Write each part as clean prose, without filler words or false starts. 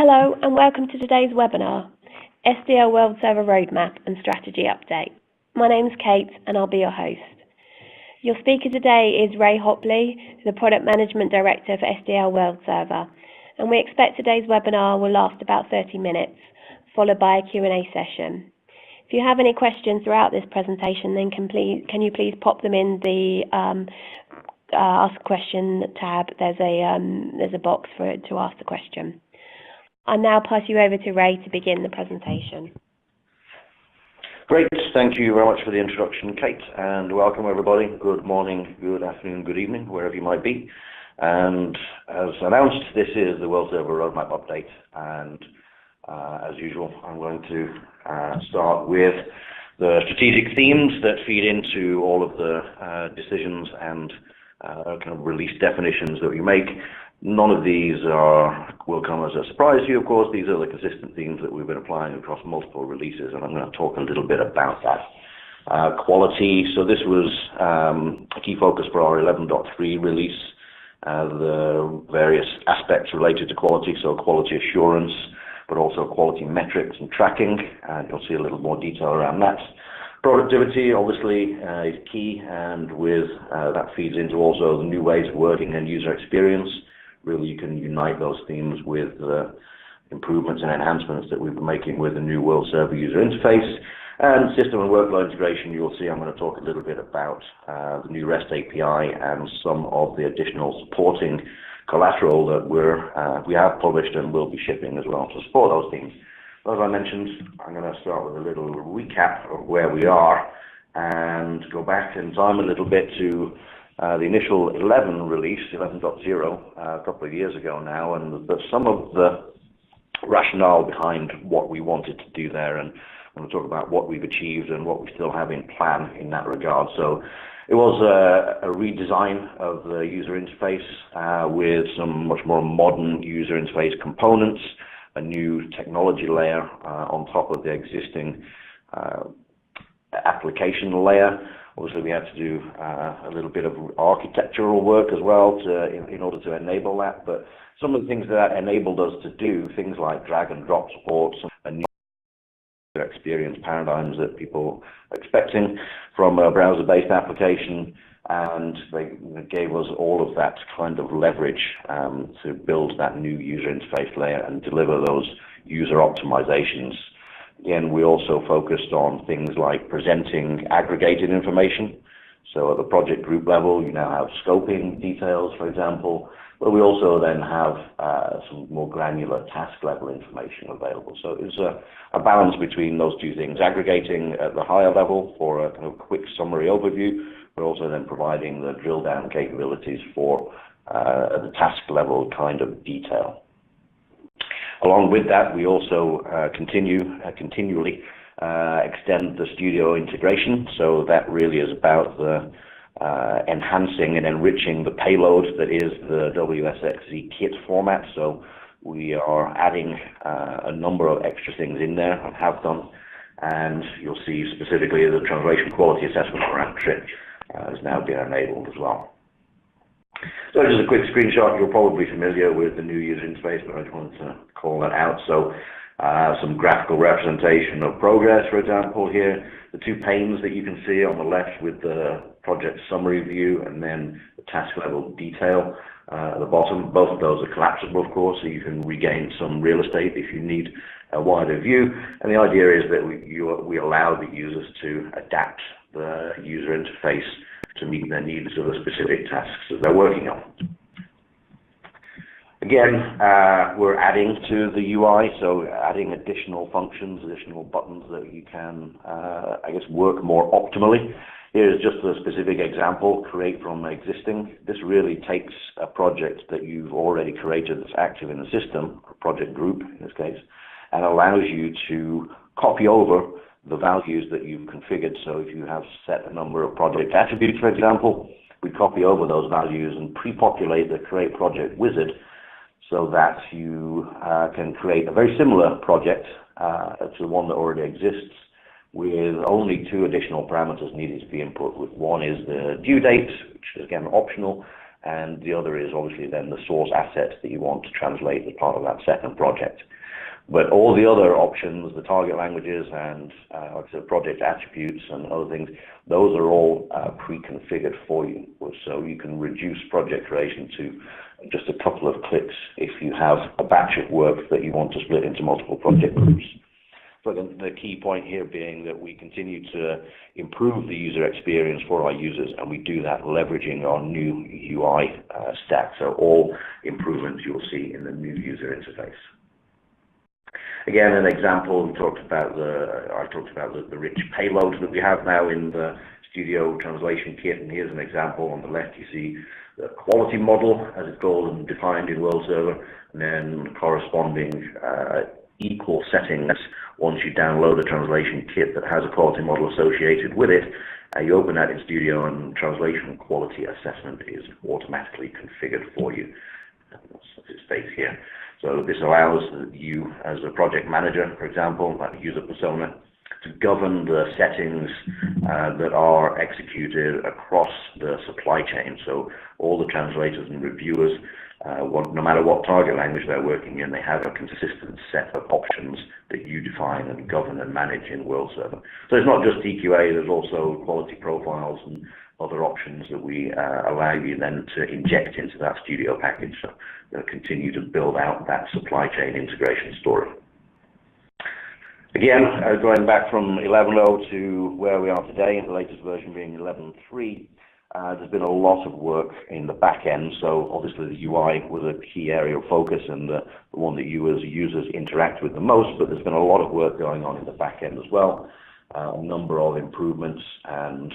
Hello and welcome to today's webinar, SDL WorldServer Roadmap and Strategy Update. My name is Kate and I'll be your host. Your speaker today is Ray Hopley, the Product Management Director for SDL WorldServer, and we expect today's webinar will last about 30 minutes, followed by a Q&A session. If you have any questions throughout this presentation, then can you please pop them in the Ask a Question tab. There's a box for it to ask the question. I'll now pass you over to Ray to begin the presentation. Great, thank you very much for the introduction, Kate, and welcome everybody. Good morning, good afternoon, good evening, wherever you might be. And as announced, this is the WorldServer Roadmap Update, and as usual, I'm going to start with the strategic themes that feed into all of the decisions and kind of release definitions that we make. None of these will come as a surprise to you, of course. These are the consistent themes that we've been applying across multiple releases, and I'm going to talk a little bit about that. Quality, so this was a key focus for our 11.3 release, the various aspects related to quality, so quality assurance, but also quality metrics and tracking, and you'll see a little more detail around that. Productivity, obviously, is key, and with that feeds into also the new ways of working and user experience. Really, you can unite those themes with improvements and enhancements that we've been making with the new WorldServer user interface. And system and workflow integration, you'll see I'm going to talk a little bit about the new REST API and some of the additional supporting collateral that we have published and will be shipping as well to support those themes. As I mentioned, I'm going to start with a little recap of where we are and go back in time a little bit to the initial 11 release, 11.0, a couple of years ago now, and some of the rationale behind what we wanted to do there, and I'm going to talk about what we've achieved and what we still have in plan in that regard. So it was a redesign of the user interface with some much more modern user interface components, a new technology layer on top of the existing application layer. Obviously, we had to do a little bit of architectural work as well in order to enable that. But some of the things that enabled us to do, things like drag and drop support, and new experience paradigms that people are expecting from a browser-based application, and they gave us all of that kind of leverage to build that new user interface layer and deliver those user optimizations. Again, we also focused on things like presenting aggregated information. So at the project group level, you now have scoping details, for example, but we also then have some more granular task level information available. So it's a balance between those two things, aggregating at the higher level for a kind of quick summary overview, but also then providing the drill down capabilities for the task level kind of detail. Along with that, we also continually extend the Studio integration. So that really is about the enhancing and enriching the payload that is the WSXZ kit format. So we are adding a number of extra things in there and have done. And you'll see specifically the translation quality assessment parameter has now been enabled as well. So just a quick screenshot. You're probably familiar with the new user interface, but I just wanted to call that out. So some graphical representation of progress, for example, here. The two panes that you can see on the left with the project summary view and then the task level detail at the bottom. Both of those are collapsible, of course, so you can regain some real estate if you need a wider view. And the idea is that we allow the users to adapt the user interface to meet their needs of the specific tasks that they're working on. Again, we're adding to the UI, so adding additional functions, additional buttons that you can, work more optimally. Here's just a specific example, create from existing. This really takes a project that you've already created that's active in the system, a project group in this case, and allows you to copy over the values that you've configured. So if you have set a number of project attributes, for example, we copy over those values and pre-populate the create project wizard so that you can create a very similar project to the one that already exists with only two additional parameters needed to be input. One is the due date, which is again optional, and the other is obviously then the source asset that you want to translate as part of that second project. But all the other options, the target languages and like I said, project attributes and other things, those are all pre-configured for you. So you can reduce project creation to just a couple of clicks if you have a batch of work that you want to split into multiple project groups. So the key point here being that we continue to improve the user experience for our users, and we do that leveraging our new UI stack. So all improvements you'll see in the new user interface. Again, an example, I talked about the rich payloads that we have now in the Studio Translation Kit, and here's an example. On the left you see the quality model as it's called and defined in WorldServer, and then corresponding equal settings once you download a translation kit that has a quality model associated with it. You open that in Studio and translation quality assessment is automatically configured for you, as it states here. So this allows you as a project manager, for example, like a user persona, to govern the settings that are executed across the supply chain. So all the translators and reviewers, no matter what target language they're working in, they have a consistent set of options that you define and govern and manage in WorldServer. So it's not just EQA, there's also quality profiles and other options that we allow you then to inject into that Studio package. So we'll continue to build out that supply chain integration story. Again, going back from 11.0 to where we are today, the latest version being 11.3, there's been a lot of work in the back end. So obviously the UI was a key area of focus and the one that you as users interact with the most, but there's been a lot of work going on in the back end as well. A number of improvements and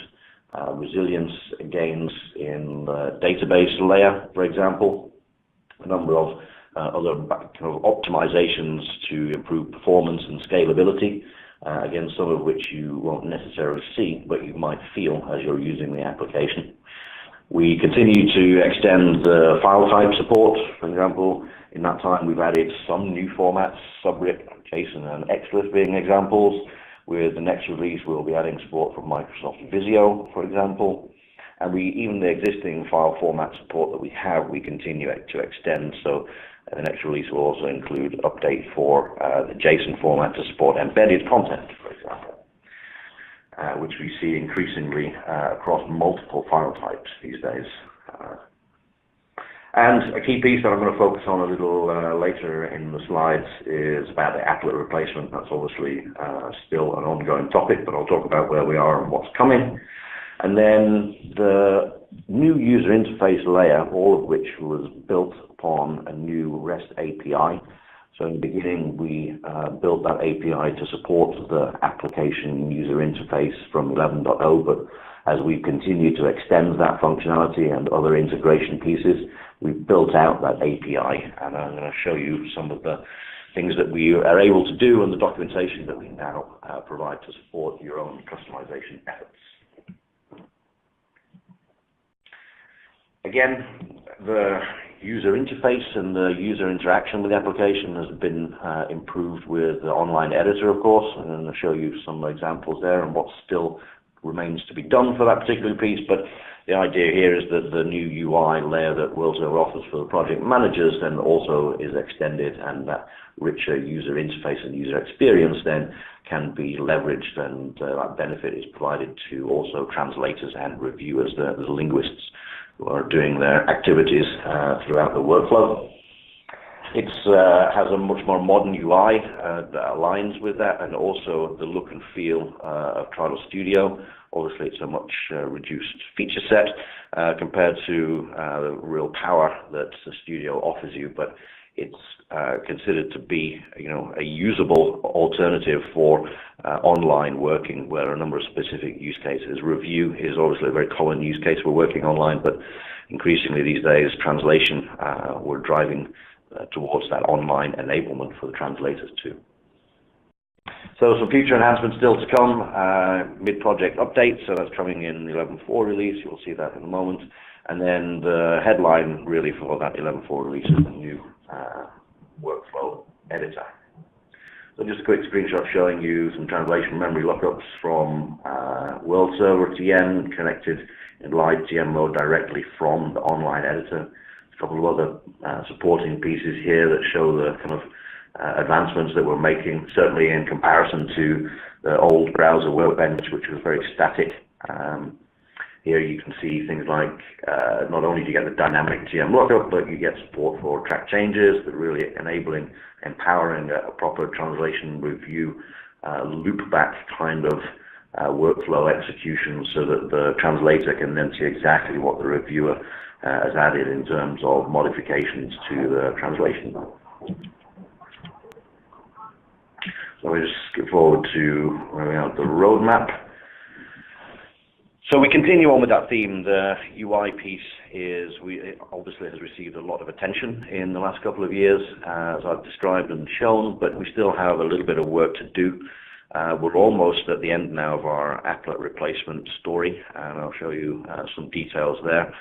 resilience gains in the database layer, for example. A number of other kind of optimizations to improve performance and scalability. Again, some of which you won't necessarily see, but you might feel as you're using the application. We continue to extend the file type support. For example, in that time we've added some new formats, subrip, JSON and XLIF being examples. With the next release we'll be adding support from Microsoft Visio, for example. And even the existing file format support that we have, we continue to extend. So the next release will also include update for the JSON format to support embedded content, for example, which we see increasingly across multiple file types these days. And a key piece that I'm going to focus on a little later in the slides is about the applet replacement. That's obviously still an ongoing topic, but I'll talk about where we are and what's coming. And then the new user interface layer, all of which was built upon a new REST API. So in the beginning, we built that API to support the application user interface from 11.0, but as we continue to extend that functionality and other integration pieces, we've built out that API, and I'm going to show you some of the things that we are able to do and the documentation that we now provide to support your own customization efforts. Again, the user interface and the user interaction with the application has been improved with the online editor, of course, and I'm going to show you some examples there and what still remains to be done for that particular piece. But the idea here is that the new UI layer that WorldServer offers for the project managers then also is extended, and that richer user interface and user experience then can be leveraged, and that benefit is provided to also translators and reviewers, the linguists who are doing their activities throughout the workflow. It has a much more modern UI that aligns with that, and also the look and feel of Trial Studio. Obviously, it's a much reduced feature set compared to the real power that the Studio offers you, but it's considered to be, a usable alternative for online working, where a number of specific use cases. Review is obviously a very common use case for working online, but increasingly these days, translation, we're driving towards that online enablement for the translators too. So some future enhancements still to come, mid-project updates, so that's coming in the 11.4 release, you'll see that in a moment. And then the headline really for that 11.4 release is the new workflow editor. So just a quick screenshot showing you some translation memory lookups from WorldServer TN connected in live TN mode directly from the online editor. A couple of other supporting pieces here that show the kind of advancements that we're making, certainly in comparison to the old browser workbench, which was very static. Here you can see things like not only do you get the dynamic TM lookup, but you get support for track changes that really empowering a proper translation review loop-back kind of workflow execution, so that the translator can then see exactly what the reviewer has added in terms of modifications to the translation. So we just skip forward to where we have the roadmap. So we continue on with that theme. The UI piece obviously has received a lot of attention in the last couple of years, as I've described and shown, but we still have a little bit of work to do. We're almost at the end now of our applet replacement story, and I'll show you some details there.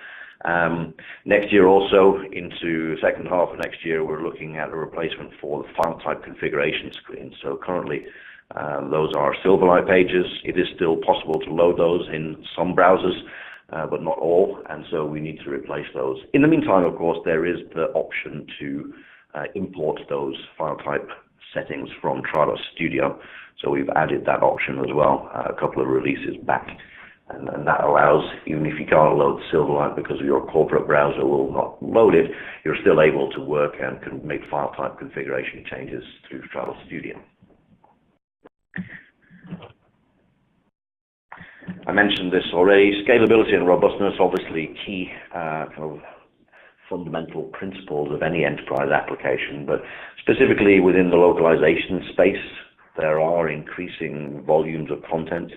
Next year also, into the second half of next year, we're looking at a replacement for the file type configuration screen. So currently, those are Silverlight pages. It is still possible to load those in some browsers, but not all, and so we need to replace those. In the meantime, of course, there is the option to import those file type settings from Trados Studio. So we've added that option as well a couple of releases back. And that allows, even if you can't load Silverlight because your corporate browser will not load it, you're still able to work and can make file type configuration changes through Trados Studio. I mentioned this already. Scalability and robustness, obviously key kind of fundamental principles of any enterprise application, but specifically within the localization space, there are increasing volumes of content.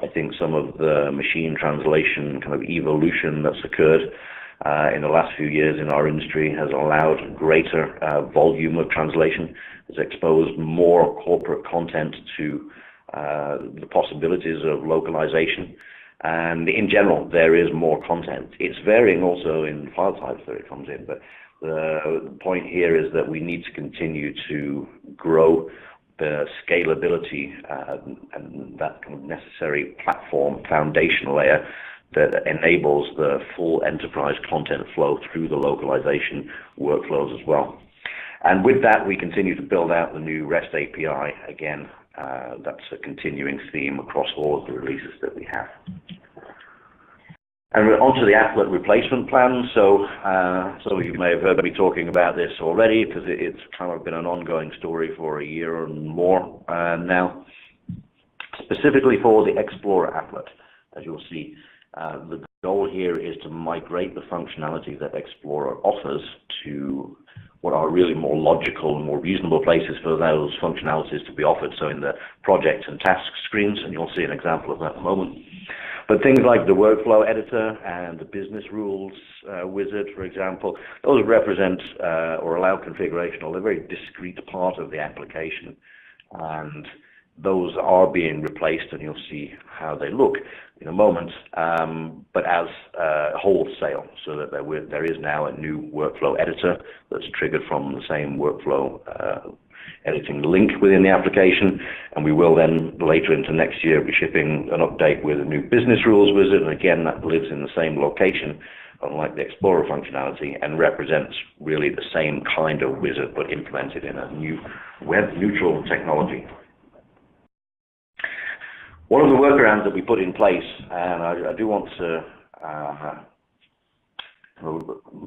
I think some of the machine translation kind of evolution that's occurred in the last few years in our industry has allowed greater volume of translation, has exposed more corporate content to the possibilities of localization. And in general, there is more content. It's varying also in file types that it comes in, but the point here is that we need to continue to grow the scalability and that kind of necessary platform foundation layer that enables the full enterprise content flow through the localization workflows as well. And with that, we continue to build out the new REST API. Again, that's a continuing theme across all of the releases that we have. And we're onto the applet replacement plan. So you may have heard me talking about this already, because it's kind of been an ongoing story for a year and more now. Specifically for the Explorer applet, as you'll see, the goal here is to migrate the functionality that Explorer offers to what are really more logical and more reasonable places for those functionalities to be offered. So in the project and task screens, and you'll see an example of that in a moment. But things like the workflow editor and the business rules wizard, for example, those represent or allow configuration of a very discrete part of the application. And those are being replaced, and you'll see how they look in a moment, but as wholesale, so that there is now a new workflow editor that's triggered from the same workflow editing link within the application, and we will then later into next year be shipping an update with a new business rules wizard, and again that lives in the same location, unlike the Explorer functionality, and represents really the same kind of wizard but implemented in a new web neutral technology. One of the workarounds that we put in place, and I do want to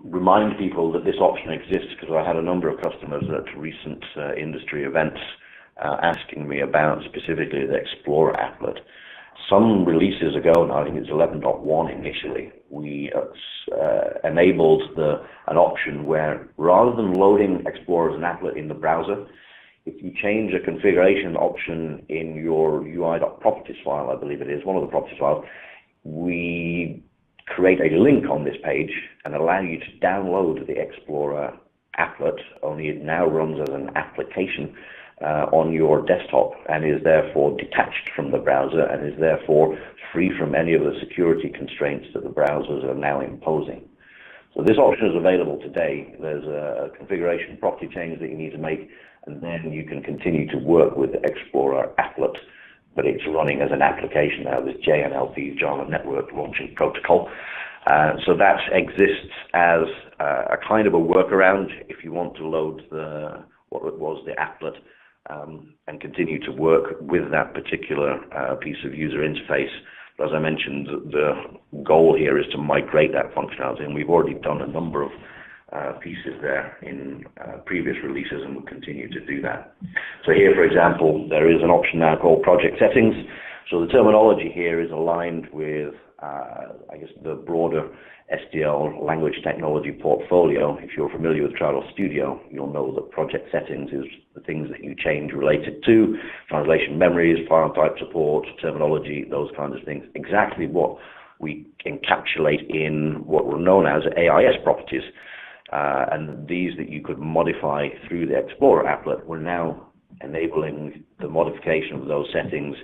remind people that this option exists, because I had a number of customers at recent industry events asking me about specifically the Explorer applet. Some releases ago, and I think it's 11.1 initially, we enabled an option where rather than loading Explorer as an applet in the browser, if you change a configuration option in your UI.properties file, I believe it is, one of the properties files, we create a link on this page and allow you to download the Explorer applet, only it now runs as an application on your desktop and is therefore detached from the browser and is therefore free from any of the security constraints that the browsers are now imposing. So this option is available today. There's a configuration property change that you need to make and then you can continue to work with the Explorer applet, but it's running as an application now, this JNLP, Java Network Launching Protocol. So that exists as a kind of a workaround if you want to load what was the applet and continue to work with that particular piece of user interface. But as I mentioned, the goal here is to migrate that functionality, and we've already done a number of pieces there in previous releases, and we'll continue to do that. So here, for example, there is an option now called Project Settings. So the terminology here is aligned with, I guess, the broader SDL language technology portfolio. If you're familiar with Travel Studio, you'll know that Project Settings is the things that you change related to translation memories, file type support, terminology, those kinds of things. Exactly what we encapsulate in what were known as AIS properties. And these that you could modify through the Explorer applet, we're now enabling the modification of those settings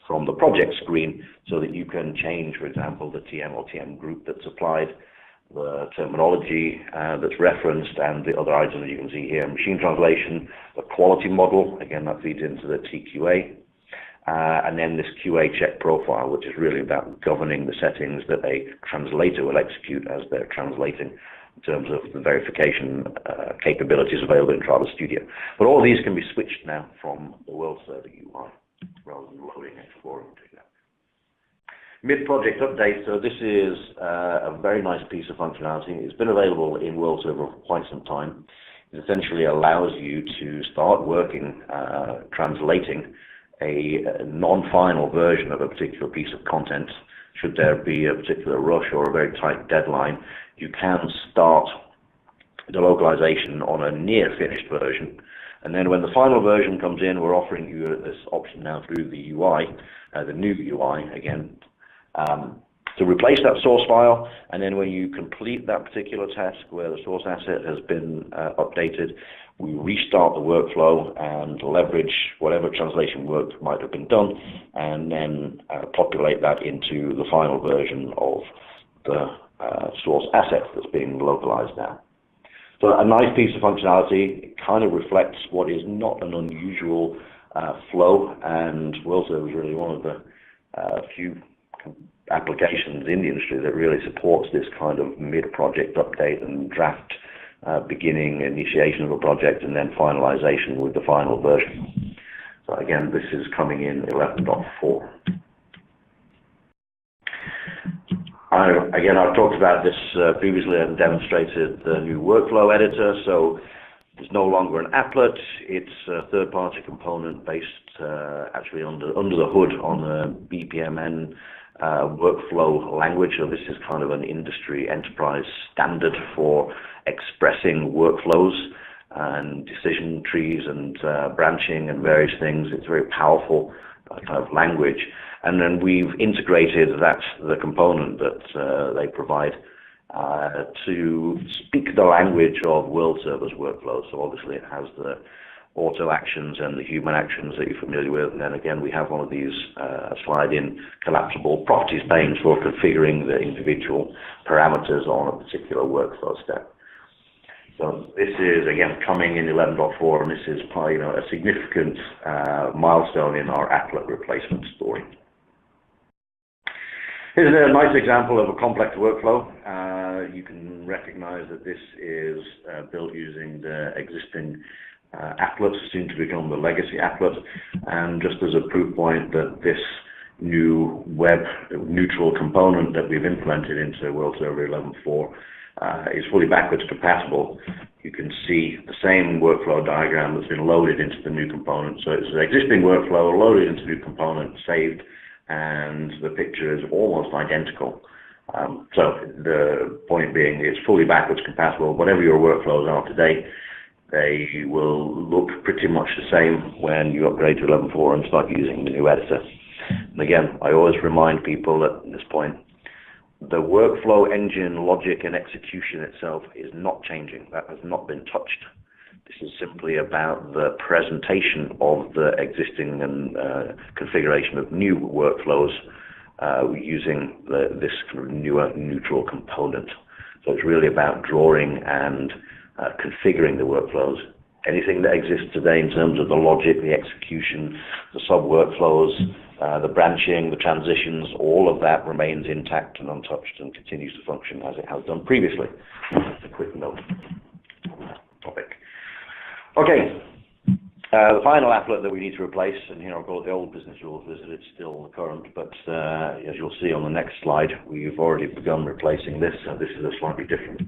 from the project screen so that you can change, for example, the TM or TM group that's applied, the terminology that's referenced, and the other items that you can see here, machine translation, the quality model, again, that feeds into the TQA, and then this QA check profile, which is really about governing the settings that a translator will execute as they're translating in terms of the verification capabilities available in Travel Studio. But all of these can be switched now from the WorldServer UI rather than loading Explorer and doing that. Mid-project update, so this is a very nice piece of functionality. It's been available in WorldServer for quite some time. It essentially allows you to start working, translating a non-final version of a particular piece of content. Should there be a particular rush or a very tight deadline, you can start the localization on a near finished version. And then when the final version comes in, we're offering you this option now through the UI, the new UI again, to replace that source file. And then when you complete that particular task where the source asset has been updated, we restart the workflow and leverage whatever translation work might have been done, and then populate that into the final version of the source asset that's being localized now. So a nice piece of functionality. It kind of reflects what is not an unusual flow, and WorldServer is really one of the few applications in the industry that really supports this kind of mid-project update and draft beginning, initiation of a project, and then finalization with the final version. So again, this is coming in 11.4. I've talked about this previously and demonstrated the new workflow editor. So it's no longer an applet. It's a third-party component based actually under the hood on a BPMN workflow language. So this is kind of an industry enterprise standard for expressing workflows and decision trees and branching and various things. It's very powerful kind of language. And then we've integrated the component that they provide to speak the language of WorldServer's workflows. So obviously it has the auto actions and the human actions that you're familiar with. And then again, we have one of these slide-in collapsible properties panes for configuring the individual parameters on a particular workflow step. So this is, again, coming in 11.4, and this is probably, a significant milestone in our applet replacement story. Here's a nice example of a complex workflow. You can recognize that this is built using the existing applet, soon to become the legacy applet. And just as a proof point that this new web neutral component that we've implemented into WorldServer 11.4 is fully backwards compatible. You can see the same workflow diagram that's been loaded into the new component. So it's an existing workflow loaded into the new component, saved, and the picture is almost identical. So the point being, it's fully backwards compatible. Whatever your workflows are today, they will look pretty much the same when you upgrade to 11.4 and start using the new editor. And again, I always remind people at this point, the workflow engine, logic, and execution itself is not changing. That has not been touched. This is simply about the presentation of the existing and configuration of new workflows using this newer neutral component. So it's really about drawing and configuring the workflows Anything that exists today in terms of the logic, the execution, the sub-workflows, the branching, the transitions, all of that remains intact and untouched and continues to function as it has done previously. That's a quick note on that topic. Okay, the final applet that we need to replace, and here I've got the old business rules listed, it's still current, but as you'll see on the next slide, we've already begun replacing this, and this is a slightly different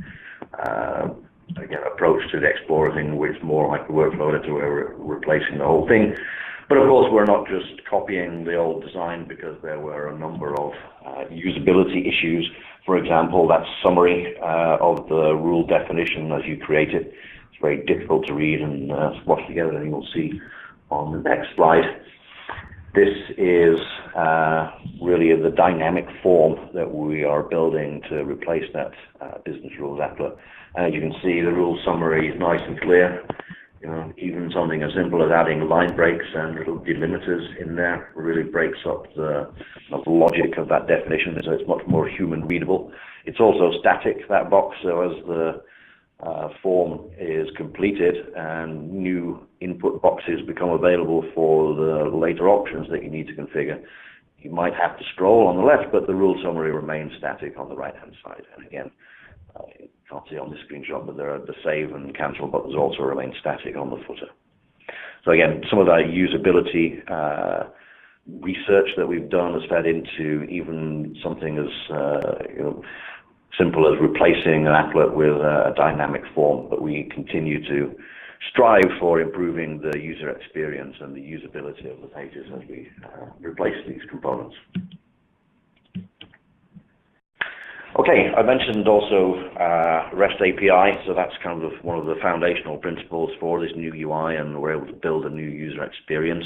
again, approach to the Explorer thing, which is more like the workflow editor where we're replacing the whole thing. But of course, we're not just copying the old design, because there were a number of usability issues. For example, that summary of the rule definition as you create it. It's very difficult to read and squash together, and you'll see on the next slide. This is really the dynamic form that we are building to replace that business rules applet. And as you can see, the rule summary is nice and clear. You know, even something as simple as adding line breaks and little delimiters in there really breaks up the logic of that definition, so it's much more human readable. It's also static, that box, so as the form is completed and new input boxes become available for the later options that you need to configure, you might have to scroll on the left, but the rule summary remains static on the right-hand side. And again, you can't see on this screenshot, but there are the save and cancel buttons also remain static on the footer. So again, some of that usability research that we've done has fed into even something as simple as replacing an applet with a dynamic form, but we continue to strive for improving the user experience and the usability of the pages as we replace these components. Okay, I mentioned also REST API, so that's kind of one of the foundational principles for this new UI, and we're able to build a new user experience.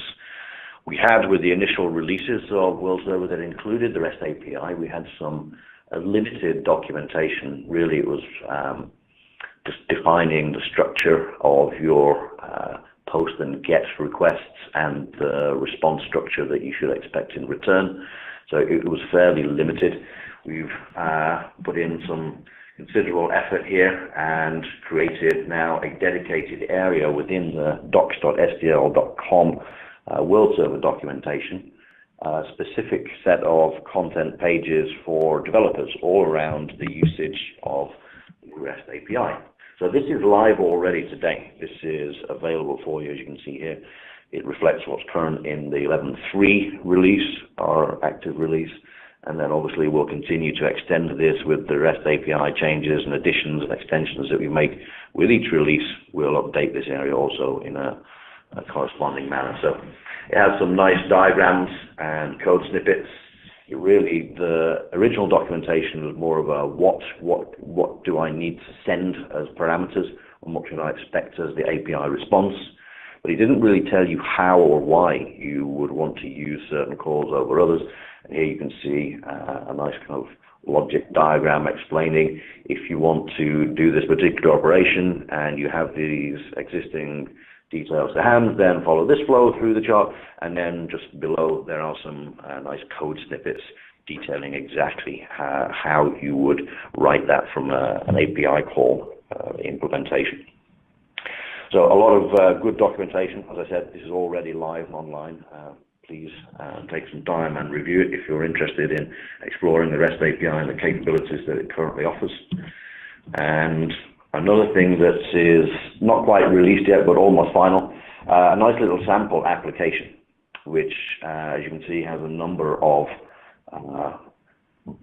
We had, with the initial releases of WorldServer that included the REST API, we had some limited documentation. Really, it was just defining the structure of your post and GET requests and the response structure that you should expect in return. So it was fairly limited. We've put in some considerable effort here and created now a dedicated area within the docs.sdl.com WorldServer documentation, a specific set of content pages for developers all around the usage of the REST API. So this is live already today. This is available for you, as you can see here. It reflects what's current in the 11.3 release, our active release, and then obviously we'll continue to extend this with the REST API changes and additions and extensions that we make with each release. We'll update this area also in a corresponding manner. So it has some nice diagrams and code snippets. Really, the original documentation was more of a what do I need to send as parameters, and what should I expect as the API response. But it didn't really tell you how or why you would want to use certain calls over others. And here you can see a nice kind of logic diagram explaining if you want to do this particular operation and you have these existing details to hand, then follow this flow through the chart, and then just below there are some nice code snippets detailing exactly how you would write that from an API call implementation. So a lot of good documentation. As I said, this is already live online. Please take some time and review it if you're interested in exploring the REST API and the capabilities that it currently offers. And another thing that is not quite released yet, but almost final, a nice little sample application, which, as you can see, has a number of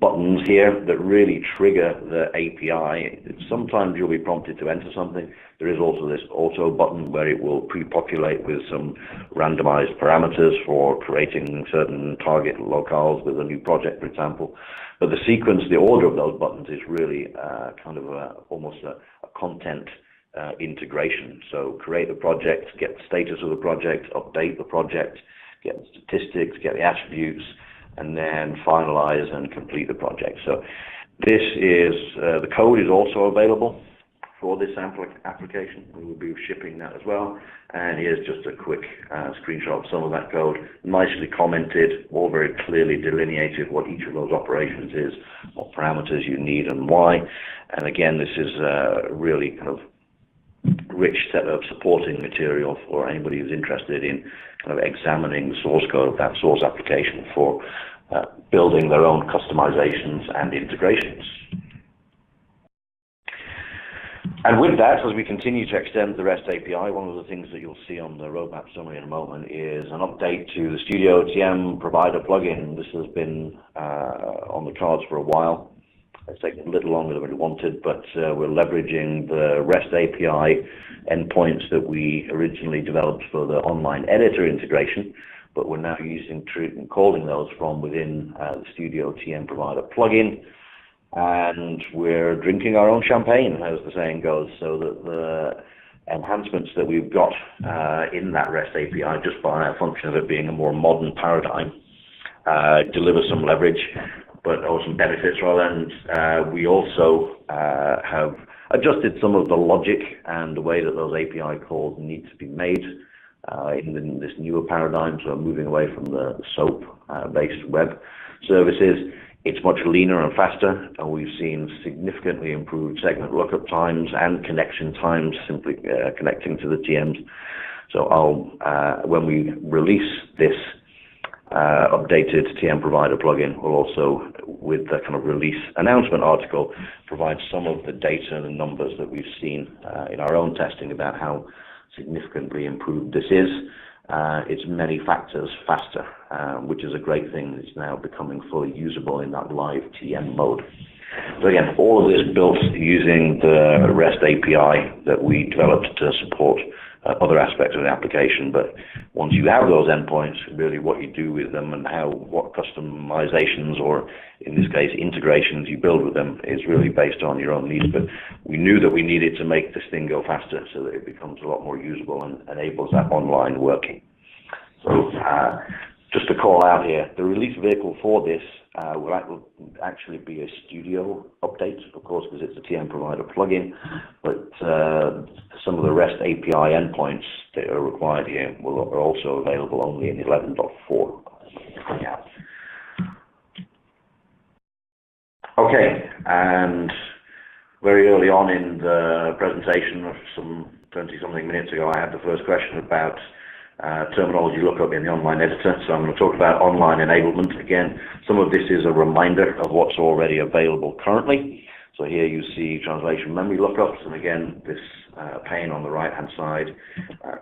buttons here that really trigger the API. Sometimes you'll be prompted to enter something. There is also this auto button where it will pre-populate with some randomized parameters for creating certain target locales with a new project, for example. But the sequence, the order of those buttons is really kind of almost a content integration. So create the project, get the status of the project, update the project, get the statistics, get the attributes, and then finalize and complete the project. So this is, the code is also available for this sample application. We will be shipping that as well. And here's just a quick screenshot of some of that code, nicely commented, all very clearly delineated what each of those operations is, what parameters you need and why. And again, this is really kind of rich set of supporting material for anybody who's interested in kind of examining the source code of that source application for building their own customizations and integrations. And with that, as we continue to extend the REST API, one of the things that you'll see on the roadmap summary in a moment is an update to the Studio TM provider plugin. This has been on the cards for a while. It's taken a little longer than we wanted, but we're leveraging the REST API endpoints that we originally developed for the online editor integration, but we're now calling those from within the Studio TM provider plugin. And we're drinking our own champagne, as the saying goes, so that the enhancements that we've got in that REST API, just by a function of it being a more modern paradigm, deliver some leverage, or some benefits rather. And we also have adjusted some of the logic and the way that those API calls need to be made in this newer paradigm. So moving away from the SOAP-based web services. It's much leaner and faster, and we've seen significantly improved segment lookup times and connection times, simply connecting to the TMs. So when we release this updated TM provider plugin, we'll also, with the kind of release announcement article, provide some of the data and the numbers that we've seen in our own testing about how significantly improved this is. It's many factors faster, which is a great thing. It's now becoming fully usable in that live TM mode. So again, all of this built using the REST API that we developed to support other aspects of the application. But once you have those endpoints, really what you do with them and what customizations, or in this case integrations, you build with them is really based on your own needs. But we knew that we needed to make this thing go faster so that it becomes a lot more usable and enables that online working. So just to call out here, the release vehicle for this will actually be a Studio update, of course, because it's a TM provider plugin, but some of the REST API endpoints that are required here are also available only in 11.4. Yeah. Okay, and very early on in the presentation, some 20-something minutes ago, I had the first question about terminology lookup in the online editor. So I'm going to talk about online enablement again. Some of this is a reminder of what's already available currently. So here you see translation memory lookups, and again, this pane on the right-hand side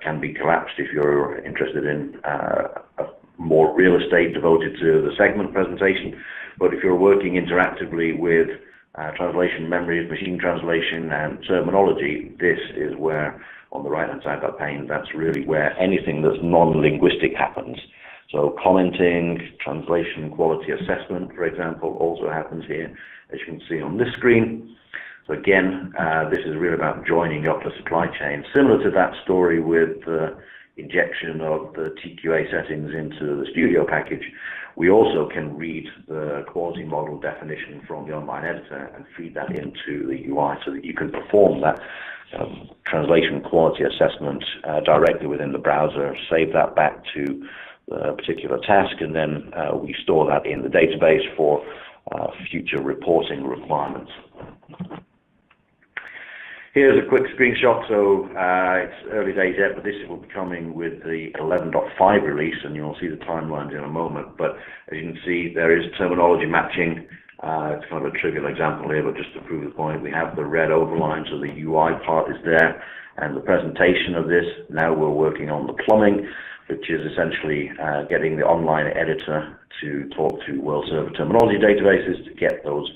can be collapsed if you're interested in more real estate devoted to the segment presentation. But if you're working interactively with translation memory, machine translation, and terminology, this is where, on the right-hand side of that pane, that's really where anything that's non-linguistic happens. So commenting, translation quality assessment, for example, also happens here, as you can see on this screen. So again, this is really about joining up the supply chain. Similar to that story with the injection of the TQA settings into the Studio package, we also can read the quality model definition from the online editor and feed that into the UI so that you can perform that translation quality assessment directly within the browser, save that back to the particular task, and then we store that in the database for future reporting requirements. Here's a quick screenshot. So it's early days yet, but this will be coming with the 11.5 release, and you'll see the timelines in a moment. But as you can see, there is terminology matching. It's kind of a trivial example here, but just to prove the point, we have the red overline, so the UI part is there, and the presentation of this. Now we're working on the plumbing, which is essentially getting the online editor to talk to WorldServer terminology databases to get those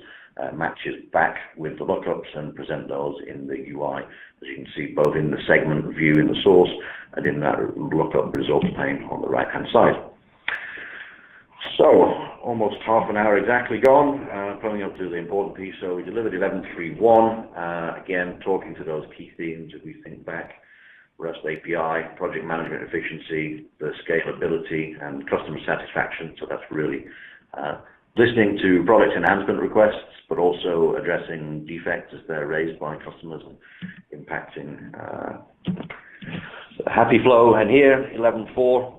matches back with the lookups and present those in the UI, as you can see, both in the segment view in the source and in that lookup results pane on the right-hand side. So, almost half an hour exactly gone, coming up to the important piece. So we delivered 11.3.1, again, talking to those key themes as we think back: REST API, project management efficiency, the scalability, and customer satisfaction. So that's really listening to product enhancement requests, but also addressing defects as they're raised by customers and impacting happy flow. And here, 11.4.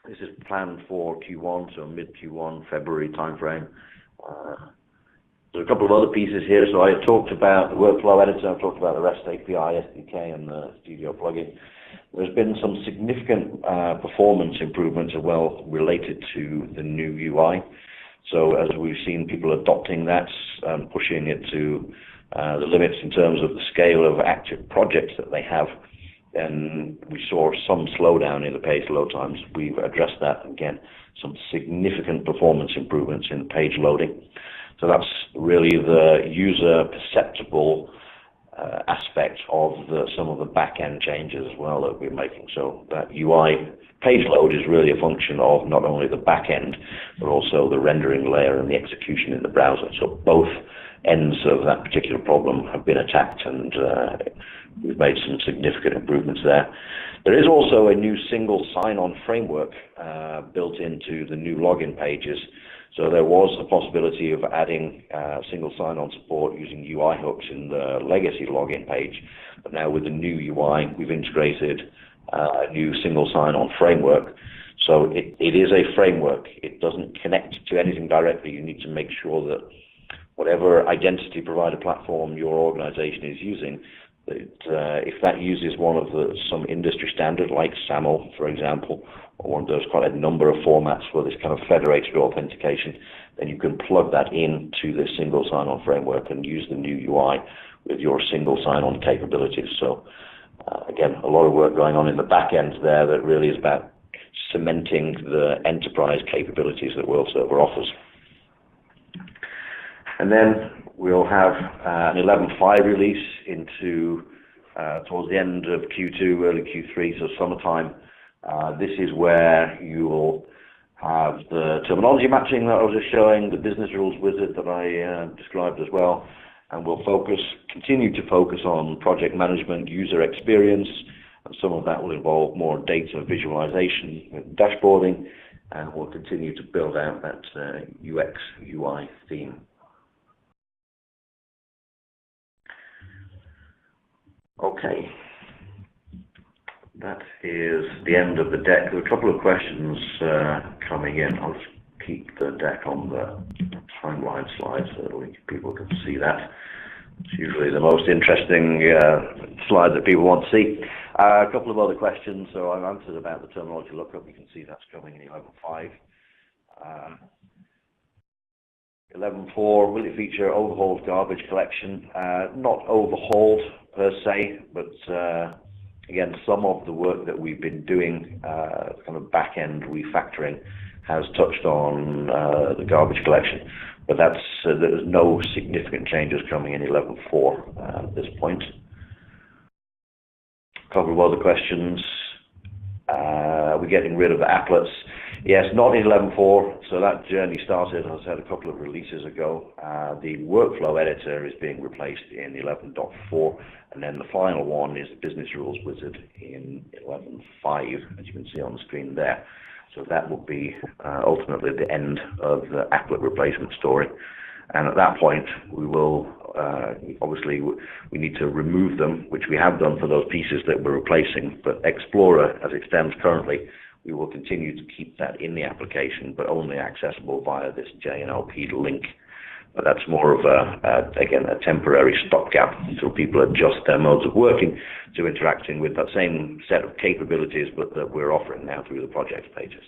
This is planned for Q1, so mid-Q1, February timeframe. So a couple of other pieces here. So I talked about the workflow editor, I've talked about the REST API SDK and the Studio plugin. There's been some significant performance improvements as well related to the new UI. So as we've seen people adopting that and pushing it to the limits in terms of the scale of active projects that they have, and we saw some slowdown in the page load times. We've addressed that again, some significant performance improvements in page loading. So that's really the user perceptible aspect of some of the back-end changes as well that we're making. So that UI page load is really a function of not only the back-end, but also the rendering layer and the execution in the browser. So both ends of that particular problem have been attacked, and we've made some significant improvements there. There is also a new single sign-on framework built into the new login pages. So there was a possibility of adding single sign-on support using UI hooks in the legacy login page, but now with the new UI, we've integrated a new single sign-on framework. So it is a framework. It doesn't connect to anything directly. You need to make sure that whatever identity provider platform your organization is using, that if that uses some industry standard like SAML, for example, or one of those quite a number of formats for this kind of federated authentication, then you can plug that into the single sign-on framework and use the new UI with your single sign-on capabilities. So again, a lot of work going on in the back end there that really is about cementing the enterprise capabilities that WorldServer offers. And then we'll have an 11.5 release into towards the end of Q2, early Q3, so summertime. This is where you will have the terminology matching that I was just showing, the business rules wizard that I described as well, and we'll continue to focus on project management, user experience, and some of that will involve more data visualization and dashboarding, and we'll continue to build out that UX UI theme. Okay, that is the end of the deck. There are a couple of questions coming in. I'll just keep the deck on the timeline slide so that people can see that. It's usually the most interesting slide that people want to see. A couple of other questions. So I've answered about the terminology lookup. You can see that's coming in 11.5. 11.4, will it feature overhauled garbage collection? Not overhauled per se, but again, some of the work that we've been doing, kind of back-end refactoring, has touched on the garbage collection, but there's no significant changes coming in 11.4 at this point. A couple of other questions. Are we getting rid of the applets? Yes, not in 11.4, so that journey started, as I said, a couple of releases ago. The workflow editor is being replaced in 11.4, and then the final one is the business rules wizard in 11.5, as you can see on the screen there. So that will be ultimately the end of the applet replacement story. And at that point, we will, obviously, we need to remove them, which we have done for those pieces that we're replacing, but Explorer, as it stands currently, we will continue to keep that in the application, but only accessible via this JNLP link. But that's more of again, a temporary stopgap until people adjust their modes of working to interacting with that same set of capabilities, but that we're offering now through the project pages.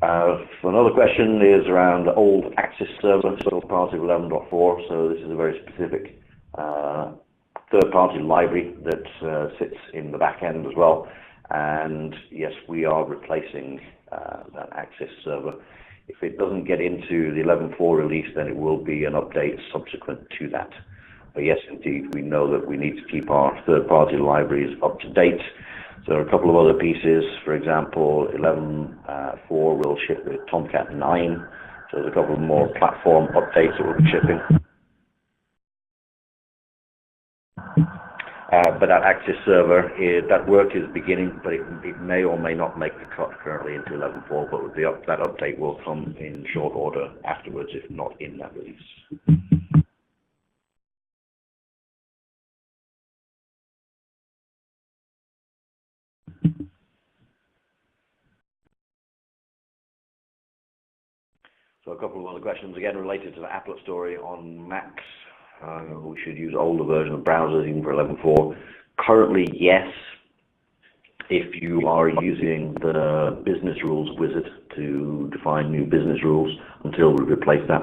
So another question is around the old Axis server, so part of 11.4. So this is a very specific third-party library that sits in the back end as well. And yes, we are replacing that Axis server. If it doesn't get into the 11.4 release, then it will be an update subsequent to that. But yes, indeed, we know that we need to keep our third-party libraries up to date. So there are a couple of other pieces. For example, 11.4 will ship with Tomcat 9. So there's a couple of more platform updates that will be shipping. But that Axis server, that work is beginning, but it may or may not make the cut currently into 11.4, but that update will come in short order afterwards, if not in that release. So a couple of other questions, again, related to the applet story on Macs. We should use older version of browsers, even for 11.4. Currently, yes. If you are using the business rules wizard to define new business rules until we replace that,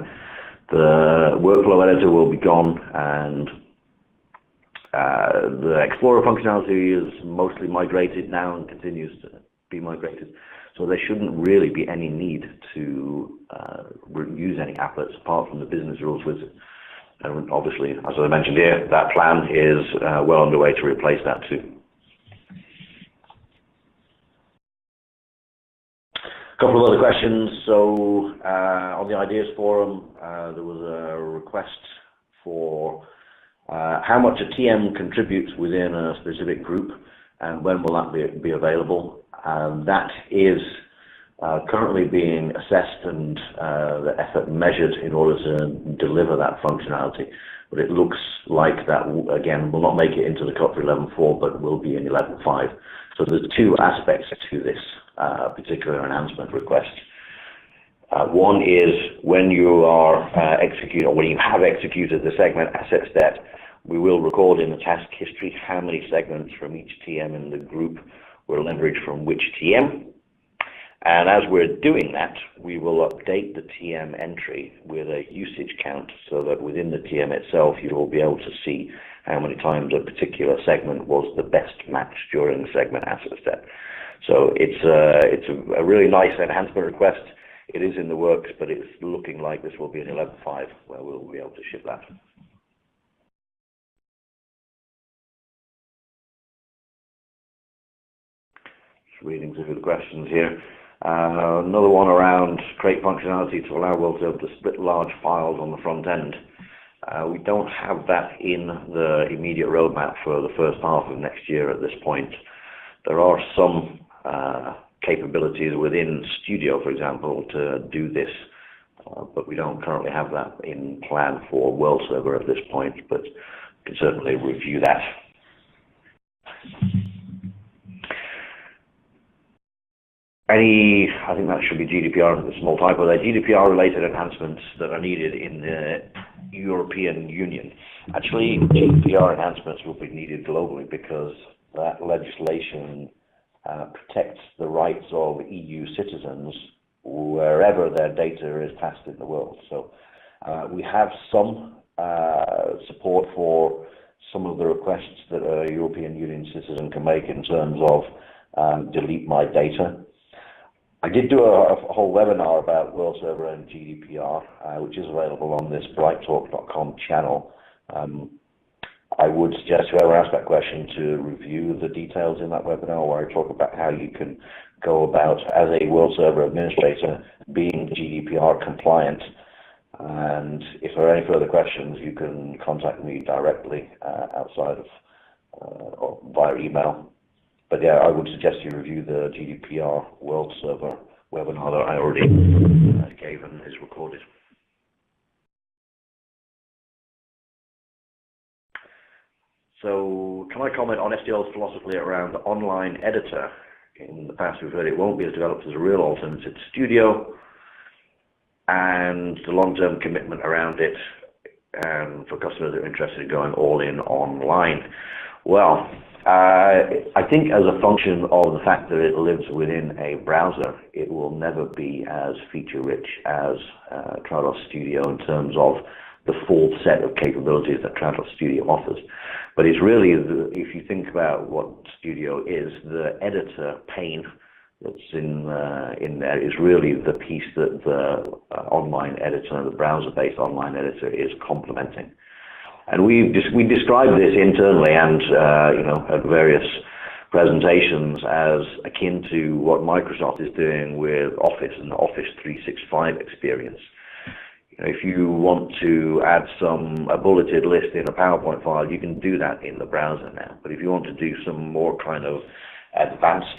the workflow editor will be gone, and the Explorer functionality is mostly migrated now and continues to be migrated. So there shouldn't really be any need to use any applets apart from the business rules wizard. And obviously, as I mentioned here, that plan is well underway to replace that too. A couple of other questions. So on the ideas forum, there was a request for how much a TM contributes within a specific group and when will that be available. That is currently being assessed and the effort measured in order to deliver that functionality. But it looks like that, again, will not make it into the cut for 11.4, but will be in 11.5. So there's two aspects to this particular enhancement request. One is when you are executing, or when you have executed the segment asset stat, we will record in the task history how many segments from each TM in the group were leveraged from which TM. And as we're doing that, we will update the TM entry with a usage count so that within the TM itself, you will be able to see how many times a particular segment was the best match during the segment asset step. So it's a really nice enhancement request. It is in the works, but it's looking like this will be an 11.5 where we'll be able to ship that. Just reading through the questions here. Another one around create functionality to allow WorldServer to split large files on the front end. We don't have that in the immediate roadmap for the first half of next year at this point. There are some capabilities within Studio, for example, to do this, but we don't currently have that in plan for WorldServer at this point, but we can certainly review that. I think that should be GDPR, a small typo there, GDPR-related enhancements that are needed in the European Union. Actually, GDPR enhancements will be needed globally because that legislation protects the rights of EU citizens wherever their data is passed in the world. So we have some support for some of the requests that a European Union citizen can make in terms of delete my data. I did do a whole webinar about WorldServer and GDPR, which is available on this brighttalk.com channel. I would suggest whoever asked that question to review the details in that webinar where I talk about how you can go about, as a WorldServer administrator, being GDPR compliant. And if there are any further questions, you can contact me directly outside of or via email. But yeah, I would suggest you review the GDPR WorldServer webinar that I already gave and is recorded. So can I comment on SDL's philosophy around online editor? In the past we've heard it won't be as developed as a real alternative to Studio, and the long-term commitment around it for customers that are interested in going all in online. Well, I think as a function of the fact that it lives within a browser, it will never be as feature-rich as Trados Studio in terms of the full set of capabilities that Trados Studio offers. But it's really, if you think about what Studio is, the editor pane that's in there is really the piece that the online editor, the browser-based online editor, is complementing. And we describe this internally and at various presentations as akin to what Microsoft is doing with Office and the Office 365 experience. If you want to add a bulleted list in a PowerPoint file, you can do that in the browser now. But if you want to do some more kind of advanced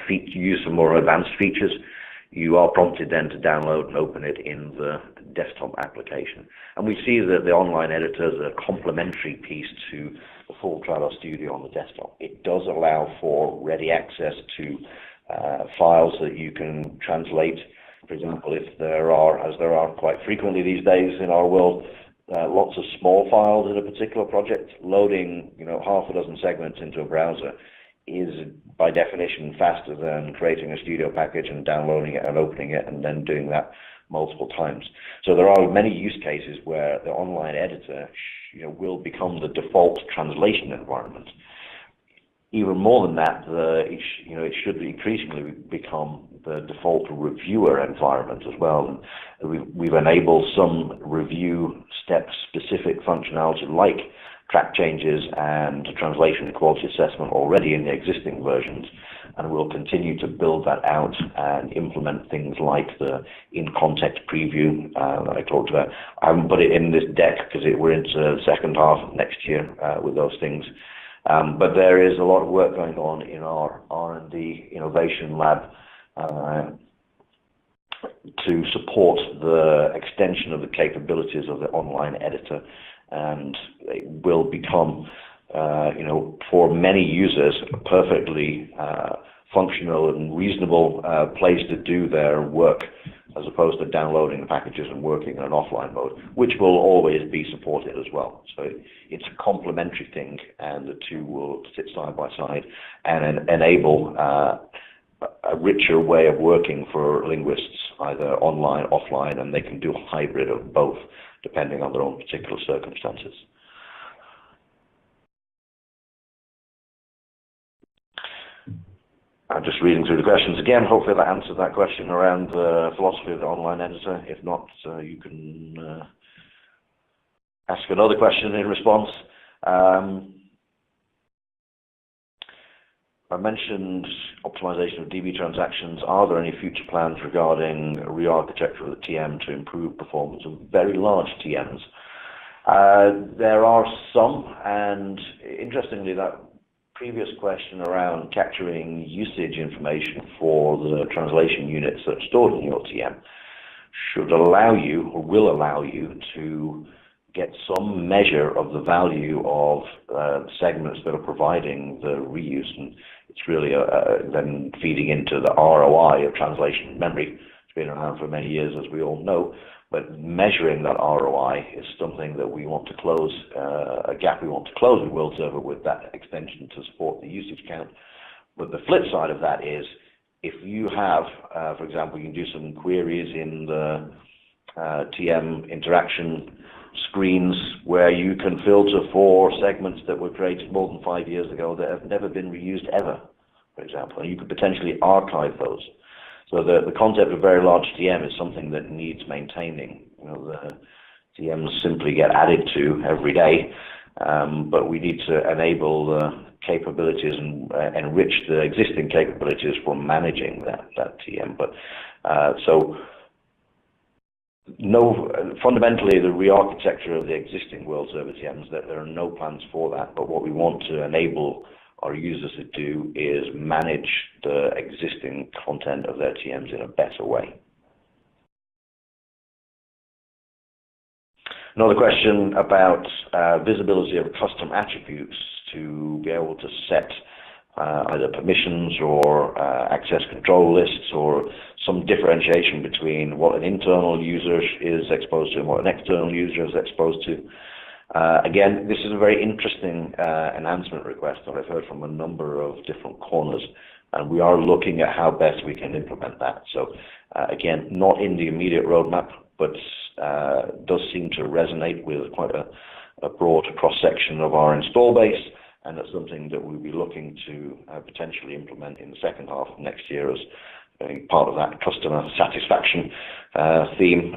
use some more advanced features, you are prompted then to download and open it in the desktop application. And we see that the online editor is a complementary piece to the full Trados Studio on the desktop. It does allow for ready access to files that you can translate For example, if there are, as there are quite frequently these days in our world, lots of small files in a particular project, loading, half a dozen segments into a browser is by definition faster than creating a studio package and downloading it and opening it and then doing that multiple times. So there are many use cases where the online editor will become the default translation environment. Even more than that, it should increasingly become the default reviewer environment as well. And we've enabled some review step-specific functionality like track changes and translation and quality assessment already in the existing versions, and we'll continue to build that out and implement things like the in-context preview that I talked about. I haven't put it in this deck because we're into the second half of next year with those things. But there is a lot of work going on in our R&D innovation lab to support the extension of the capabilities of the online editor, and it will become, for many users, a perfectly functional and reasonable place to do their work, as opposed to downloading the packages and working in an offline mode, which will always be supported as well. So it's a complementary thing, and the two will sit side by side and enable a richer way of working for linguists, either online, offline, and they can do a hybrid of both, depending on their own particular circumstances. I'm just reading through the questions again. Hopefully that answered that question around the philosophy of the online editor. If not, you can ask another question in response. I mentioned optimization of DB transactions. Are there any future plans regarding re-architecture of the TM to improve performance of very large TMs? There are some, and interestingly, that previous question around capturing usage information for the translation units that are stored in your TM should allow you, or will allow you, to get some measure of the value of segments that are providing the reuse, and it's really then feeding into the ROI of translation memory. It's been around for many years, as we all know, but measuring that ROI is something that we want to close, a gap we want to close with WorldServer with that extension to support the usage count. But the flip side of that is, if you have, for example, you can do some queries in the TM interaction screens where you can filter for segments that were created more than 5 years ago that have never been reused ever, for example, and you could potentially archive those. So the concept of very large TM is something that needs maintaining. The TMs simply get added to every day, but we need to enable the capabilities and enrich the existing capabilities for managing that TM. But fundamentally, the re-architecture of the existing WorldServer TMs, that there are no plans for that, but what we want to enable our users to do is manage the existing content of their TMs in a better way. Another question about visibility of custom attributes to be able to set either permissions or access control lists, or some differentiation between what an internal user is exposed to and what an external user is exposed to. Again, this is a very interesting enhancement request that I've heard from a number of different corners, and we are looking at how best we can implement that. So again, not in the immediate roadmap, but does seem to resonate with quite a broad cross-section of our install base, and that's something that we'll be looking to potentially implement in the second half of next year as part of that customer satisfaction theme,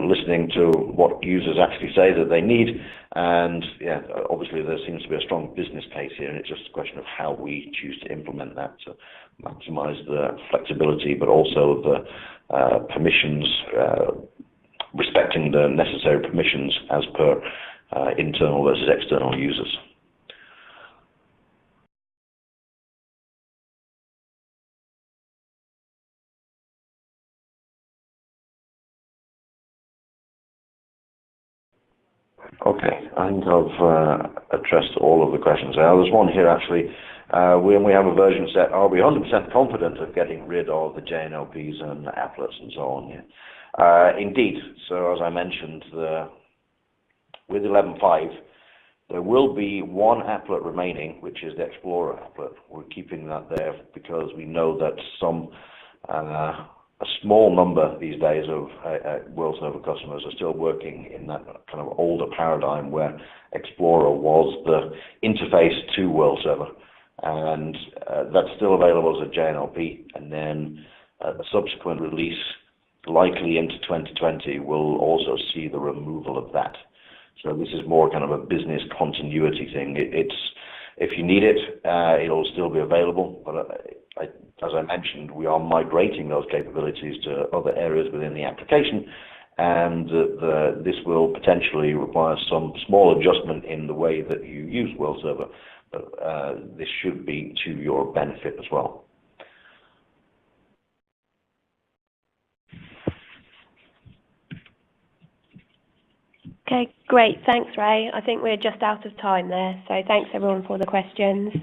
listening to what users actually say that they need. And yeah, obviously there seems to be a strong business case here, and it's just a question of how we choose to implement that to maximize the flexibility, but also the permissions, respecting the necessary permissions as per internal versus external users. Okay, I think I've addressed all of the questions. There's one here actually when we have a version set, are we 100% confident of getting rid of the JNLPs and applets and so on? Yeah. Indeed. So as I mentioned, with 11.5, there will be one applet remaining, which is the Explorer applet. We're keeping that there because we know that a small number these days of WorldServer customers are still working in that kind of older paradigm where Explorer was the interface to WorldServer. And that's still available as a JNLP, and then a subsequent release, likely into 2020, will also see the removal of that. So this is more kind of a business continuity thing. If you need it, it'll still be available, but as I mentioned, we are migrating those capabilities to other areas within the application, and this will potentially require some small adjustment in the way that you use WorldServer, but this should be to your benefit as well. Okay, great. Thanks, Ray. I think we're just out of time there, so thanks everyone for the questions,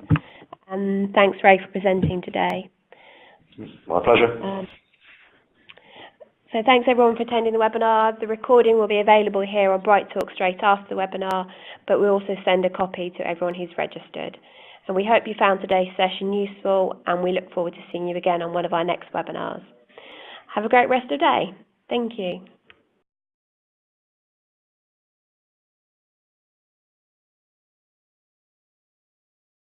and thanks, Ray, for presenting today. My pleasure. So thanks everyone for attending the webinar. The recording will be available here on BrightTalk straight after the webinar, but we'll also send a copy to everyone who's registered. And we hope you found today's session useful, and we look forward to seeing you again on one of our next webinars. Have a great rest of the day. Thank you.